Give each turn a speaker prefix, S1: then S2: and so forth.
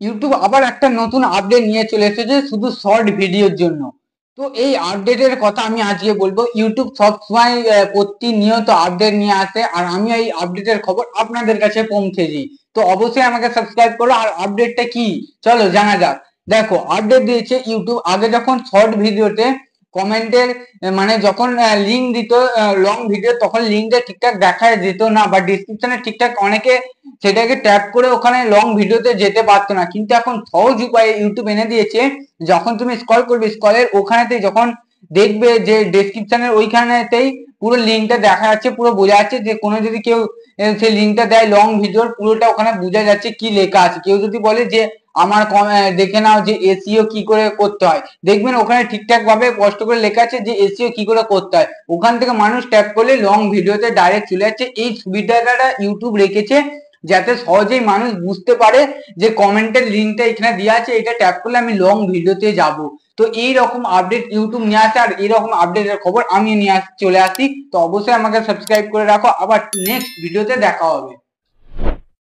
S1: YouTube আবার একটা নতুন আপডেট নিয়ে চলে এসেছে শুধু শর্ট ভিডিওর জন্য। তো এই আপডেটের কথা আমি আজকে বলবো। ইউটিউব সবসময় প্রতিনিয়ত আপডেট নিয়ে আসে, আর আমি এই আপডেটের খবর আপনাদের কাছে পৌঁছে দিই। তো অবশ্যই আমাকে সাবস্ক্রাইব করো। আর আপডেটটা কি চলো জানা যাক। দেখো, আপডেট দিয়েছে ইউটিউব। আগে যখন শর্ট ভিডিওতে কমেন্টের মানে যখন লিঙ্ক দিত লং ভিডিও, তখন লিঙ্কটা ঠিকঠাক দেখা যেত না, বা ডিসক্রিপশনে ঠিকঠাক অনেকে সেটাকে ট্যাপ করে ওখানে লং ভিডিওতে যেতে পারতো না। কিন্তু এখন সহজ উপায়ে ইউটিউব এনে দিয়েছে। যখন তুমি স্ক্রল করবে, স্ক্রলের ওখানেতেই যখন দেখবে যে ডেসক্রিপশনের ওইখানেতেই পুরো লিঙ্কটা দেখা যাচ্ছে, পুরো বোঝা যাচ্ছে যে কোনো যদি কেউ সেই লিঙ্কটা দেয় লং ভিডিওর, পুরোটা ওখানে বোঝা যাচ্ছে কি লেখা আছে। কেউ যদি বলে যে আমার দেখে নাও যে এসইও কি করে করতে হয়, দেখবেন ওখানে ঠিকঠাক ভাবে স্পষ্ট করে লেখা আছে যে এসইও কি করে করতে হয়। ওখান থেকে মানুষ ট্যাপ করলে লং ভিডিওতে ডাইরেক্ট চলে যাচ্ছে। এই সুবিধাটা ইউটিউব রেখেছে যাতে সহজেই মানুষ বুঝতে পারে যে কমেন্টের লিঙ্কটা এখানে দেওয়া আছে, এটা ট্যাপ করলে আমি লং ভিডিওতে যাব। তো এই রকম আপডেট ইউটিউব নিয়ে আসে, আর এইরকম আপডেটের খবর আমি নিয়ে চলে আসি। তো অবশ্যই আমাকে সাবস্ক্রাইব করে রাখো। আবার নেক্সট ভিডিওতে দেখা হবে।